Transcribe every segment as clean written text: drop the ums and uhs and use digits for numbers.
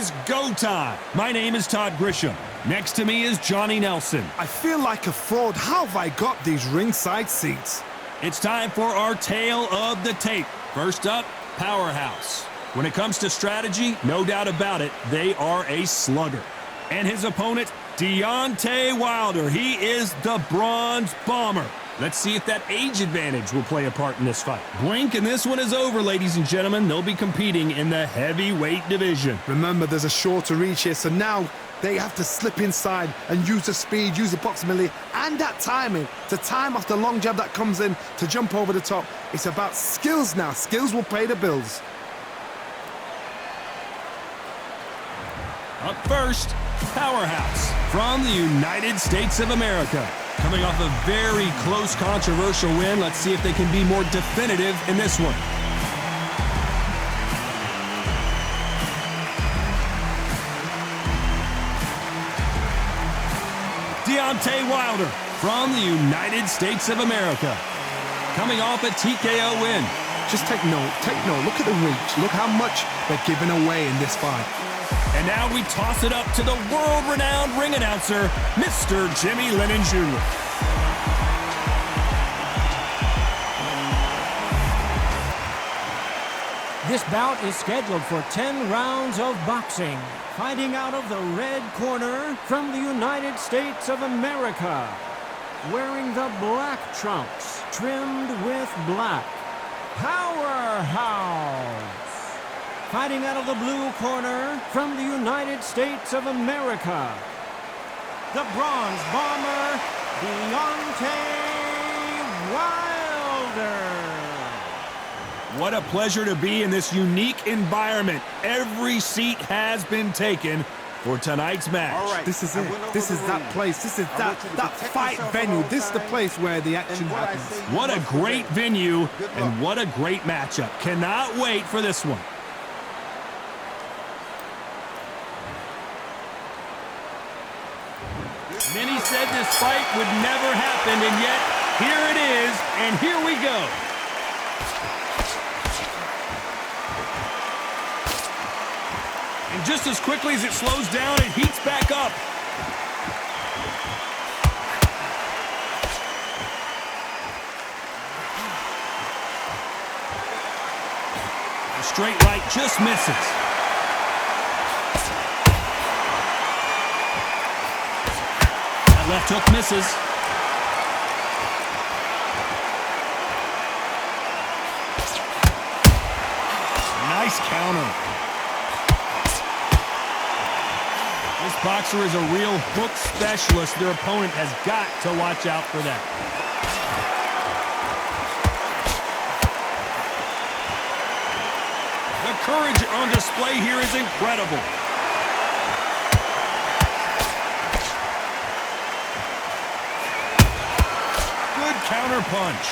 is go time. My name is Todd Grisham. Next to me is Johnny Nelson. I feel like a fraud. How have I got these ringside seats? It's time for our tale of the tape. First up, Powerhouse. When it comes to strategy, no doubt about it, they are a slugger. And his opponent, Deonte Wilder. He is the Bronze Bomber. Let's see if that age advantage will play a part in this fight. Blink and this one is over, ladies and gentlemen. They'll be competing in the heavyweight division. Remember, there's a shorter reach here, so now they have to slip inside and use the speed, use the proximity, and that timing to time off the long jab that comes in to jump over the top. It's about skills now. Skills will pay the bills. Up first, Powerhouse from the United States of America. Coming off a very close, controversial win, let's see if they can be more definitive in this one. Deonte Wilder from the United States of America. Coming off a TKO win. Just take note. Look at the reach. Look how much they're giving away in this fight. And now we toss it up to the world-renowned ring announcer, Mr. Jimmy Lennon Jr. This bout is scheduled for 10 rounds of boxing. Fighting out of the red corner from the United States of America. Wearing the black trunks, trimmed with black. Powerhouse. Fighting out of the blue corner from the United States of America, the Bronze Bomber, Deonte Wilder. What a pleasure to be in this unique environment. Every seat has been taken for tonight's match. All right. This is it. This is that place. This is that fight venue. This is the place where the action happens. What a great venue and what a great matchup. Cannot wait for this one. Many said this fight would never happen, and yet here it is, and here we go. And just as quickly as it slows down, it heats back up. The straight right just misses. Left hook misses. Nice counter. This boxer is a real hook specialist. Their opponent has got to watch out for that. The courage on display here is incredible. Counter punch.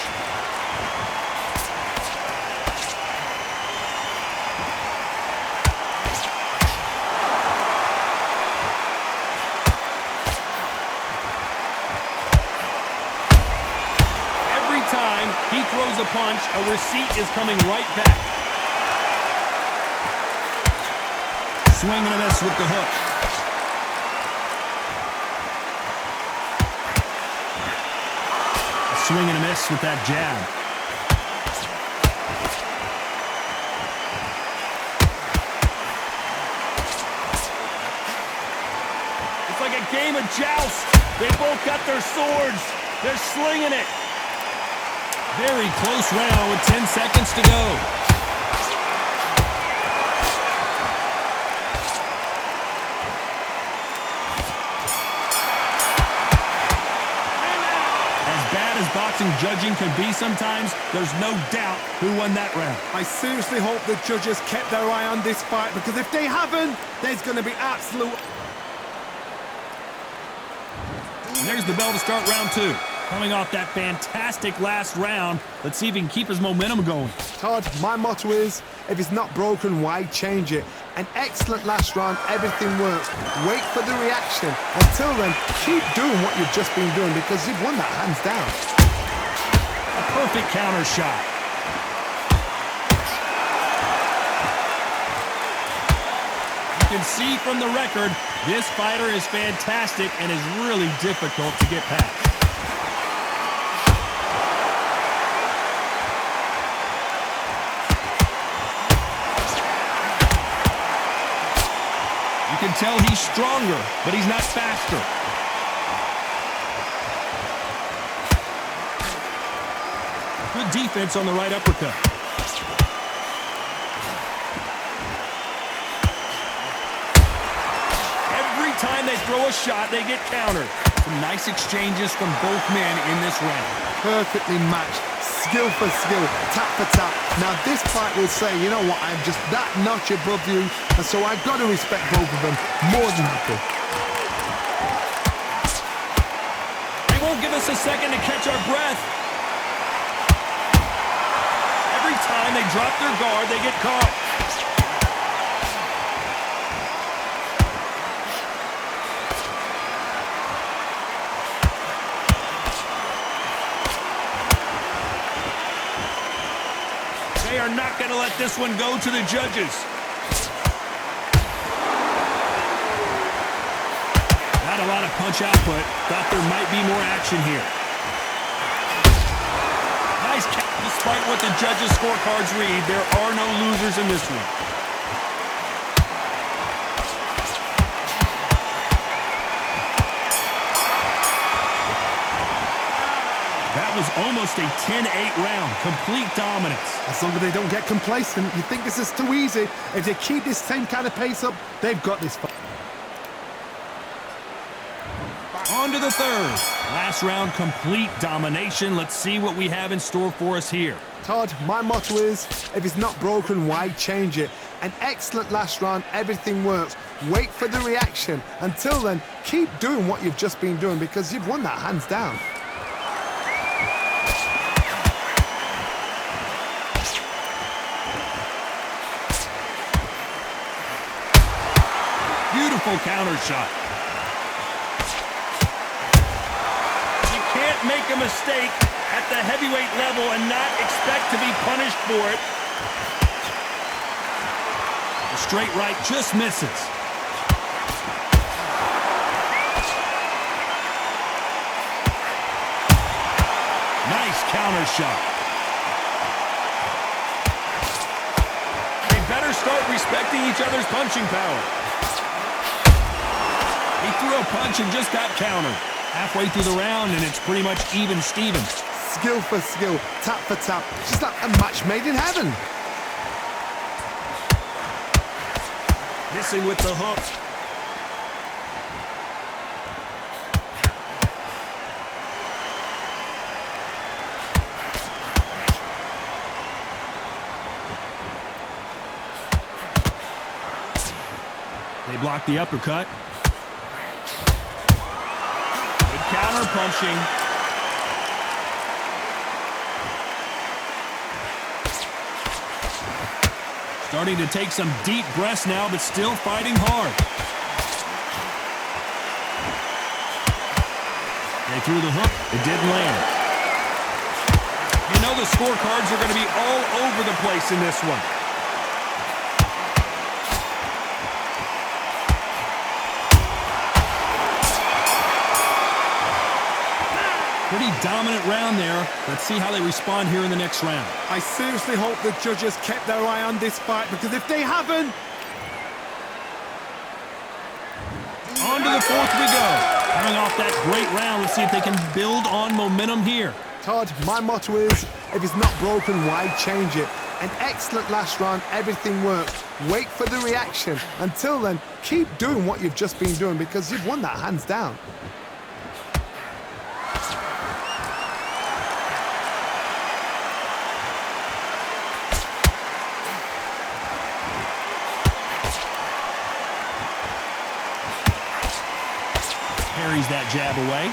Every time he throws a punch, a receipt is coming right back. Swing and a miss with the hook. Swing and a miss with that jab. It's like a game of joust. They both got their swords. They're slinging it. Very close round with 10 seconds to go. Boxing judging can be sometimes, there's no doubt who won that round. I seriously hope the judges kept their eye on this fight, because if they haven't, there's going to be absolute... And there's the bell to start round two. Coming off that fantastic last round, let's see if he can keep his momentum going. Todd, my motto is, if it's not broken, why change it? An excellent last round, everything works. Wait for the reaction. Until then, keep doing what you've just been doing, because you've won that hands down. A perfect counter shot. can see from the record, this fighter is fantastic and is really difficult to get past. You can tell he's stronger, but he's not faster. Good defense on the right uppercut. Every time they throw a shot, they get countered. Some nice exchanges from both men in this round. Perfectly matched, skill for skill, tap for tap. Now this fight will say, you know what, I'm just that notch above you, and so I've got to respect both of them more than happy. They won't give us a second to catch our breath. Every time they drop their guard, they get caught. They are not going to let this one go to the judges. Not a lot of punch output. Thought there might be more action here. Nice catch. Despite what the judges' scorecards read, there are no losers in this one. That was almost a 10-8 round. Complete dominance. As long as they don't get complacent, you think this is too easy. If they keep this same kind of pace up, they've got this fight. On to the third. Last round, complete domination. Let's see what we have in store for us here. Todd, my motto is, if it's not broken, why change it? An excellent last round, everything works. Wait for the reaction. Until then, keep doing what you've just been doing because you've won that hands down. Beautiful counter shot. You can't make a mistake at the heavyweight level and not expect to be punished for it. The straight right just misses. Nice counter shot. They better start respecting each other's punching power. He threw a punch and just got countered. Halfway through the round, and it's pretty much even Stevens. Skill for skill, tap for tap. Just like a match made in heaven. Missing with the hook. They block the uppercut. Counter punching. Starting to take some deep breaths now, but still fighting hard. They threw the hook. It didn't land. You know the scorecards are going to be all over the place in this one. Pretty dominant round there. Let's see how they respond here in the next round. I seriously hope the judges kept their eye on this fight because if they haven't... On to the fourth we go. Coming off that great round, let's see if they can build on momentum here. Todd, my motto is, if it's not broken, why change it? An excellent last round, everything works. Wait for the reaction. Until then, keep doing what you've just been doing because you've won that hands down. Parries that jab away.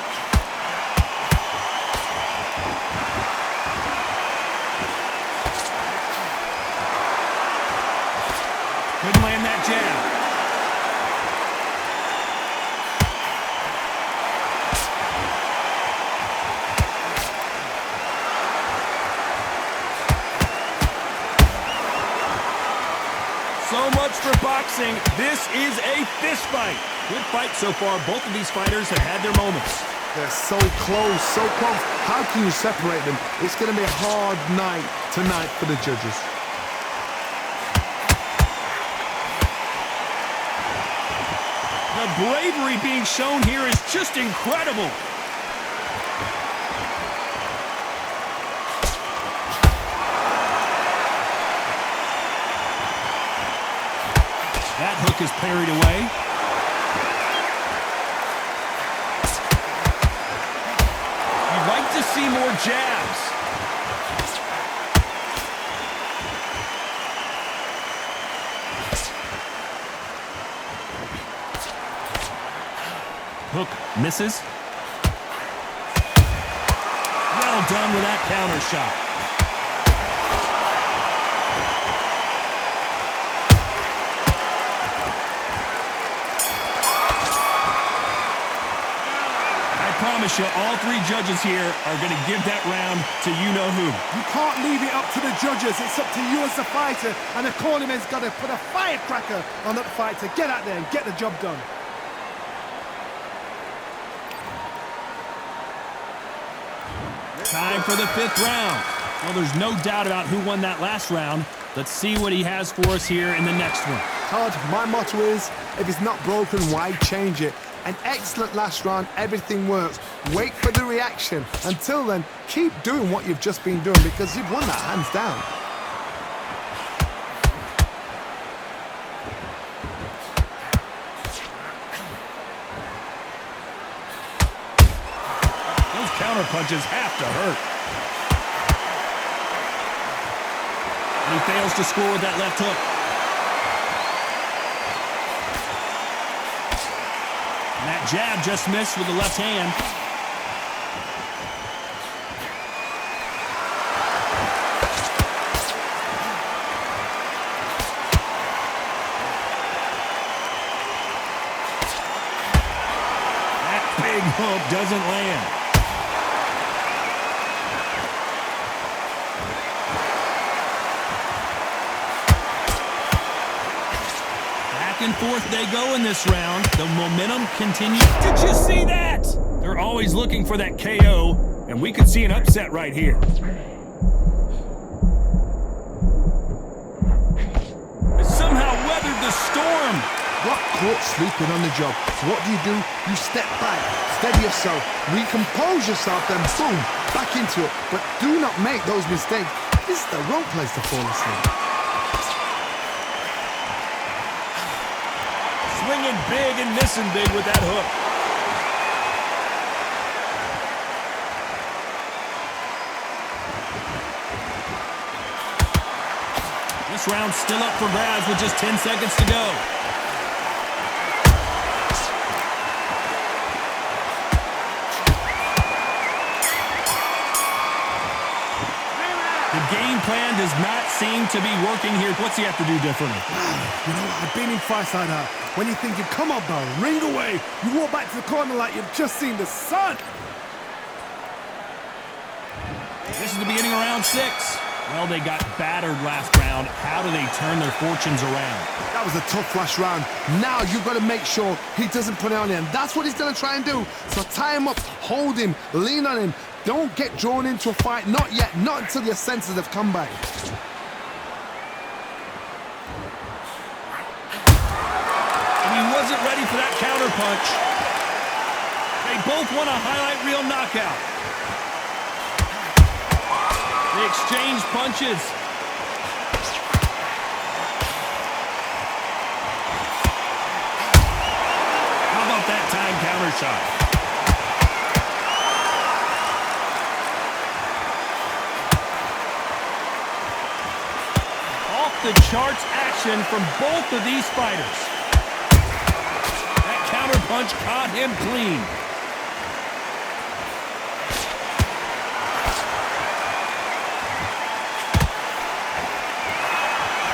Couldn't land that jab. So much for boxing. boxing, this is a fist fight. Good fight so far. Both of these fighters have had their moments. They're so close, so close. How can you separate them? It's going to be a hard night tonight for the judges. The bravery being shown here is just incredible. That hook is parried away. You'd like to see more jabs. Hook misses. Well done with that counter shot. I promise you, all three judges here are going to give that round to you-know-who. You can't leave it up to the judges. It's up to you as a fighter, and the cornerman's got to put a firecracker on that fight to get out there and get the job done. Time for the fifth round. Well, there's no doubt about who won that last round. Let's see what he has for us here in the next one. Todd, my motto is, if it's not broken, why change it? An excellent last round, everything works. Wait for the reaction. Until then, keep doing what you've just been doing because you've won that hands down. Those counter punches have to hurt. And he fails to score with that left hook. And that jab just missed with the left hand. That big hook doesn't land. Back and forth they go in this round. The momentum continues. Did you see that? They're always looking for that KO, and we could see an upset right here. They somehow weathered the storm. Got caught sleeping on the job. So what do? You step back, steady yourself, recompose yourself, then boom, back into it. But do not make those mistakes. This is the wrong place to fall asleep. Swinging big and missing big with that hook. This round's still up for grabs with just 10 seconds to go. The game plan does not seem to be working here. What's he have to do differently? You know, I've been in fights like that. When you're thinking, come on, bro, ring away. You walk back to the corner like you've just seen the sun. This is the beginning of round 6. Well, they got battered last round. How do they turn their fortunes around? That was a tough last round. Now you've got to make sure he doesn't put it on him. That's what he's going to try and do. So tie him up, hold him, lean on him. Don't get drawn into a fight. Not yet. Not until your senses have come back. And he wasn't ready for that counter punch. They both want a highlight reel knockout. They exchange punches. How about that time counter shot? Off the charts action from both of these fighters. That counter punch caught him clean.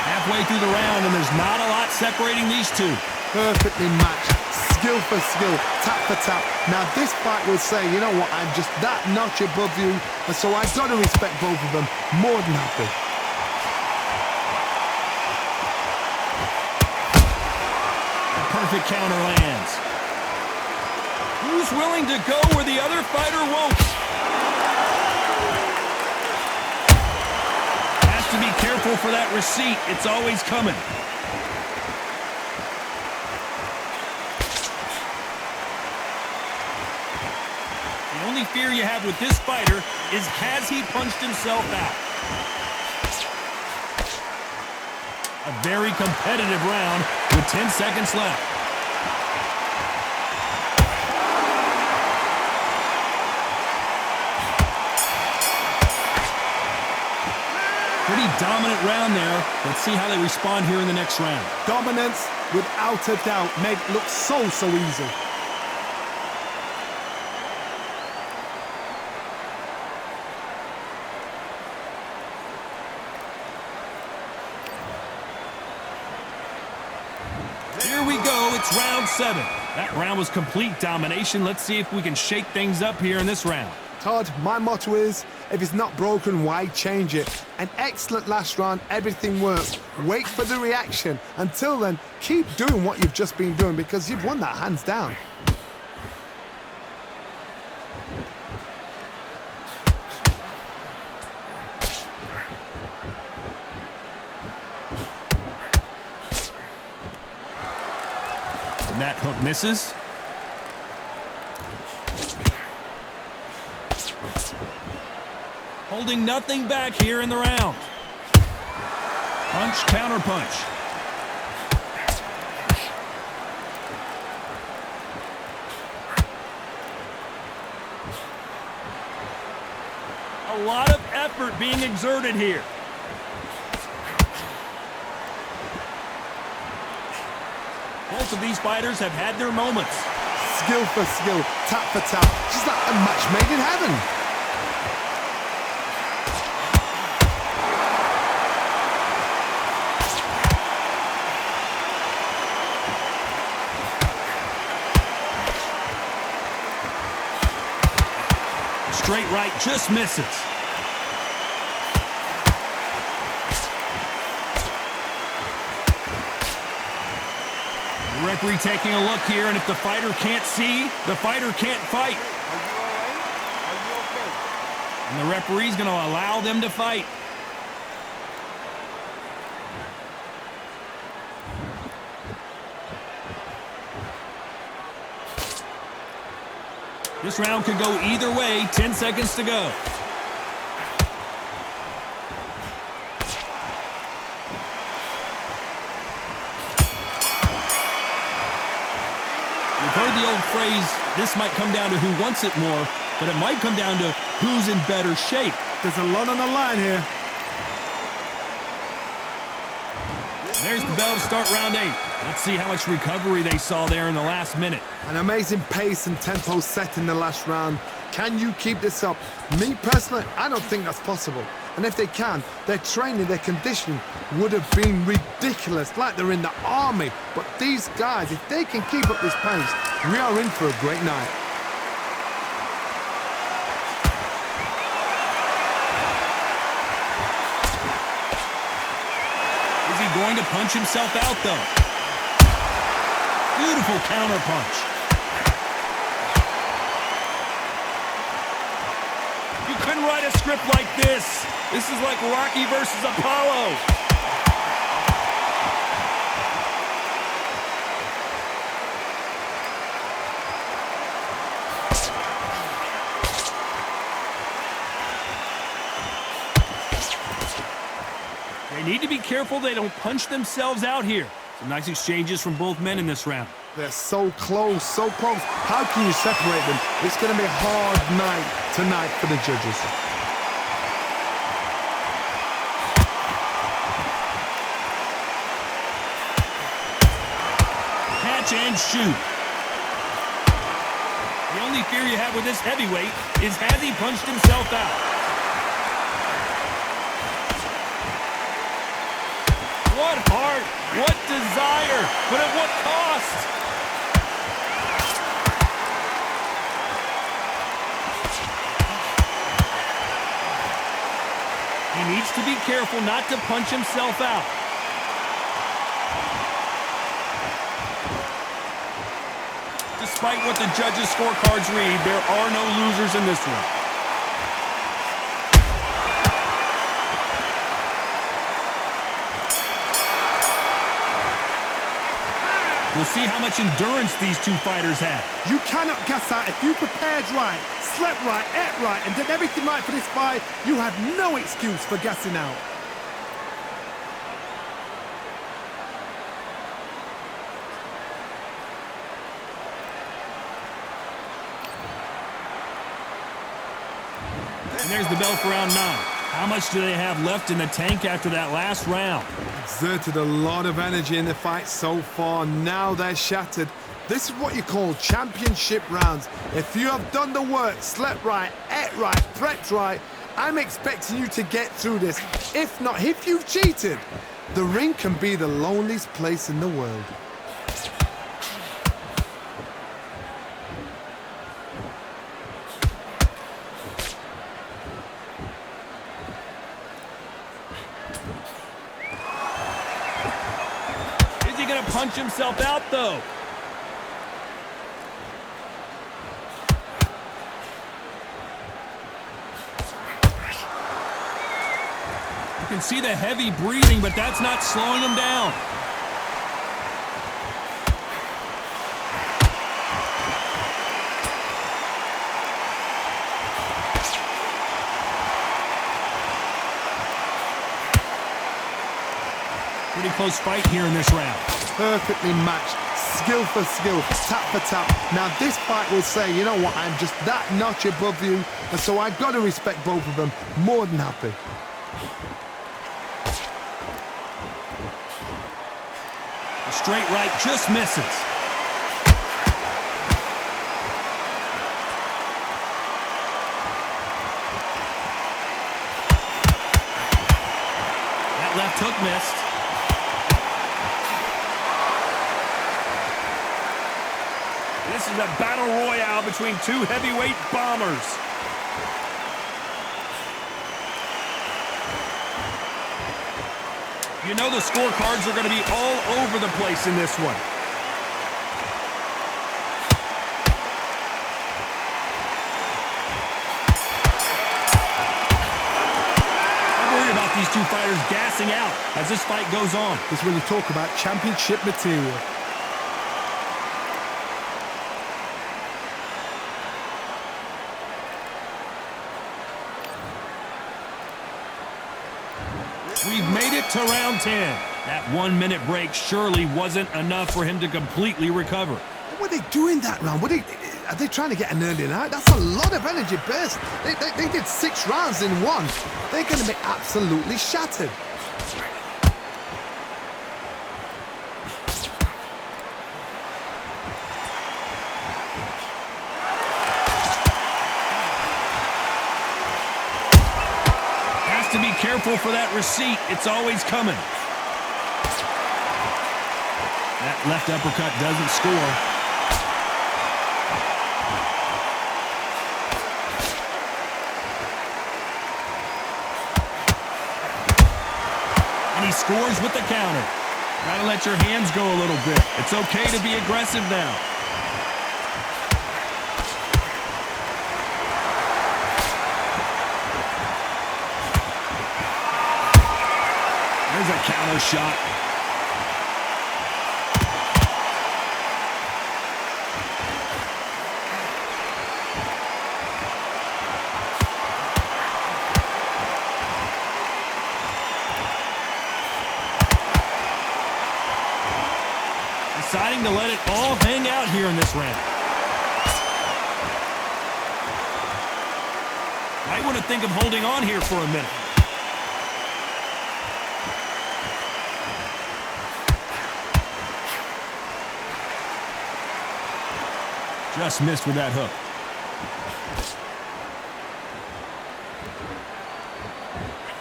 Halfway through the round, and there's not a lot separating these two. Perfectly matched, skill for skill, tap for tap. Now this fight will say, you know what, I'm just that notch above you, and so I've got to respect both of them more than happy. perfect counter lands. Who's willing to go where the other fighter won't? Has to be careful for that receipt. It's always coming. The only fear you have with this fighter is, has he punched himself out? A very competitive round with 10 seconds left. Pretty dominant round there. Let's see how they respond here in the next round. Dominance, without a doubt, make it look so easy. Here we go, it's round 7. That round was complete domination. Let's see if we can shake things up here in this round. Todd, my motto is, if it's not broken, why change it? An excellent last round, everything works. Wait for the reaction. Until then, keep doing what you've just been doing because you've won that hands down. And that hook misses. Holding nothing back here in the round. Punch, counter punch. A lot of effort being exerted here. Both of these fighters have had their moments. Skill for skill, tap for tap. Just like a match made in heaven. Straight right just misses. The referee taking a look here, and if the fighter can't see, the fighter can't fight. Are you all right? Are you okay? And the referee's going to allow them to fight. This round could go either way. 10 seconds to go. We've heard the old phrase, this might come down to who wants it more, but it might come down to who's in better shape. There's a lot on the line here. There's the bell to start round 8. Let's see how much recovery they saw there in the last minute. An amazing pace and tempo set in the last round. Can you keep this up? Me personally, I don't think that's possible. And if they can, their training, their conditioning would have been ridiculous, like they're in the army. But these guys, if they can keep up this pace, we are in for a great night. Is he going to punch himself out, though? Beautiful counter punch. You couldn't write a script like this. This is like Rocky versus Apollo. They need to be careful they don't punch themselves out here. Some nice exchanges from both men in this round. They're so close, so close. How can you separate them? It's going to be a hard night tonight for the judges. Catch and shoot. The only fear you have with this heavyweight is, has he punched himself out? What heart, what desire, but at what cost? He needs to be careful not to punch himself out. Despite what the judges' scorecards read, there are no losers in this one. We'll see how much endurance these two fighters have. You cannot gas out. If you prepared right, slept right, ate right, and did everything right for this fight, you had no excuse for gassing out. And there's the bell for round 9. How much do they have left in the tank after that last round? Exerted a lot of energy in the fight so far. Now they're shattered. This is what you call championship rounds. If you have done the work, slept right, ate right, prepped right, I'm expecting you to get through this. If not, if you've cheated, the ring can be the loneliest place in the world. Punch himself out, though. You can see the heavy breathing, but that's not slowing him down. Pretty close fight here in this round. Perfectly matched, skill for skill, tap for tap. Now this fight will say, you know what, I'm just that notch above you, and so I've got to respect both of them. More than happy. The straight right just misses. That left hook missed. This is a battle royale between two heavyweight bombers. You know the scorecards are going to be all over the place in this one. I worry about these two fighters gassing out as this fight goes on. This is when you talk about championship material. We've made it to round 10. That 1-minute break surely wasn't enough for him to completely recover. What were they doing that round? Are they trying to get an early night? That's a lot of energy burst. They did 6 rounds in one. They're going to be absolutely shattered. To be careful for that receipt. It's always coming. That left uppercut doesn't score. And he scores with the counter. Gotta let your hands go a little bit. It's okay to be aggressive now. There's a counter shot. Deciding to let it all hang out here in this round. Might want to think of holding on here for a minute. Just missed with that hook.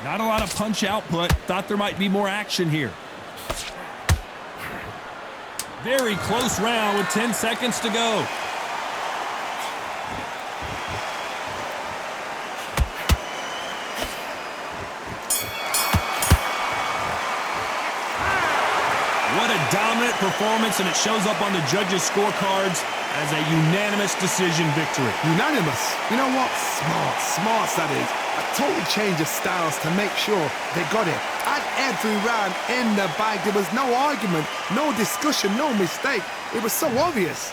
Not a lot of punch output. Thought there might be more action here. Very close round with 10 seconds to go. What a dominant performance, and it shows up on the judges' scorecards as a unanimous decision victory. Unanimous. You know what? Smart that is. A total change of styles to make sure they got it. At every round in the bag, there was no argument, no discussion, no mistake. It was so obvious.